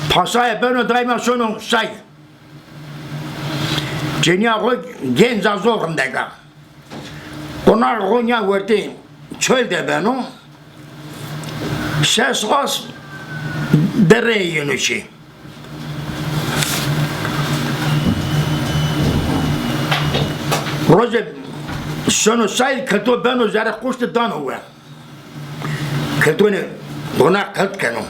Pasaya ben daima sonu say. Cenab-ı genç azokundaydı. Onlar Konya verdi. Çölde ben o. Ses az dereye yönüşü. Roze sonu say kötü ben üzere kuştu dan huve. Kötü ne? Buna kıt kenu.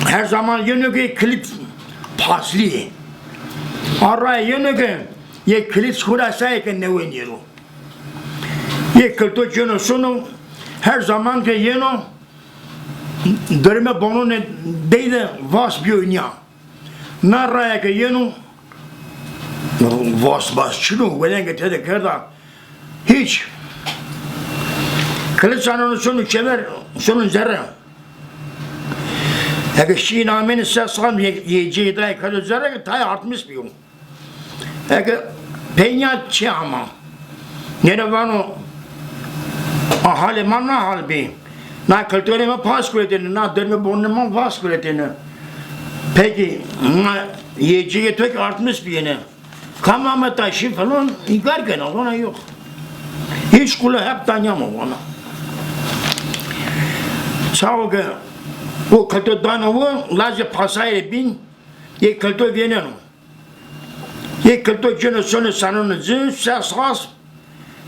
Her zaman yönüge kilit paslı. Araya yönüge ye kilit kurasaya ki ne oynuyor. Ye kötü yönü sonu her zaman ki yönü dörme bonun deyde vas bir oynuyor. Naraya ki yönü vas bas şunu velen getirdi kerda hiç kilit sanonun sonu çever sonun zerre. Eğer Şiin aminin seslan yiyeceği dahi kadar zerre tay artmış bir yol. Eğer peynat çi ama nere var o ahali manna halbi na kültürüme pas kuretini na dönme bonuma pas kuretini peki yiyeceği tek artmış bir yine kamama taşı falan igarken ona yok hiç kula hep tanyama ona sağ ol ki o kültür danıvı lazı pasayla bin ye kültür veneno ye kültür cünü sonu sanını zın ses has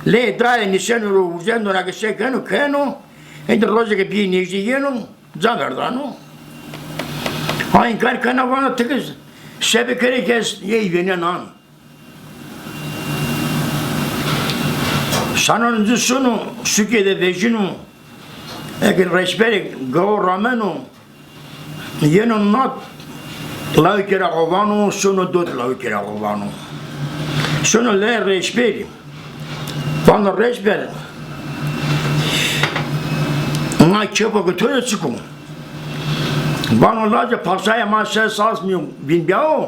le daye nişanı uzun olarak sekenu kenu ende rozge bir neci yenu zaverdano aynı karkana bana tıkız şebekere kes ye venenan sanının sonu sükede vejinu eğer resberi gavramenu yenu not laukera govanu sonu dot laukera govanu sonu le resberi bana resber ona çöpe götürüyor çıkın bana lazım pasaya masaya sazmıyor bilmiyor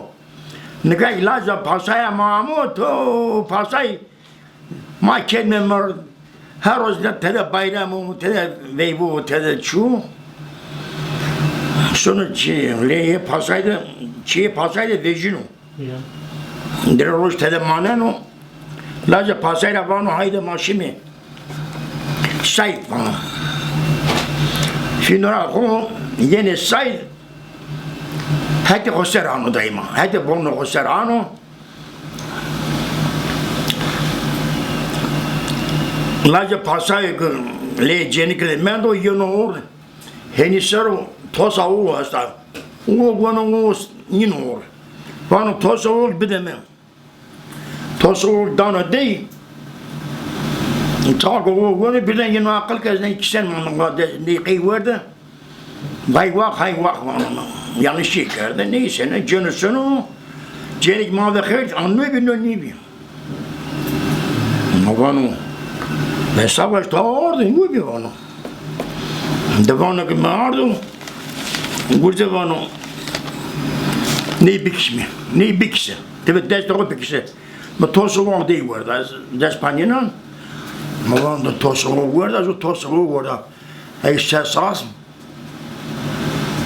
ne kadar lazım pasaya mamu to pasay ma kendime her özde tede bayramı tede veybu tede çu sonu leye pasayda çiğ pasayda vejinu deroş tede maneno lazım pasayla bana haydi maşimi say bana şimdi o yeni say hadi hoserano daima hadi bunu hoserano lazım pasayı le cenikle mendo yonor henisero tosa o hasta o bana o inor bana tosa o bideme tosa o dana değil Tago onu bilen yine akıl kezden ikisen ne kıyvardı bayvak hayvak yanlış çıkardı neyse ne canısını cenik mavi kıyrt anlıyor bir ne bir ama ben savaş ta orada ne bir onu devana ki mağardı burada bana ne bikişmi ne bikişi tabi ders doğru bikişi ama tosu var değil var ders panyenan ama da tosu var da tosu var da işte saz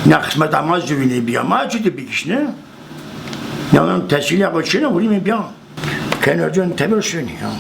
ne kısmet ama züvini bir ama çünkü bikişi ne yani tesile geçene vurayım bir kenarcan tabi şunu ya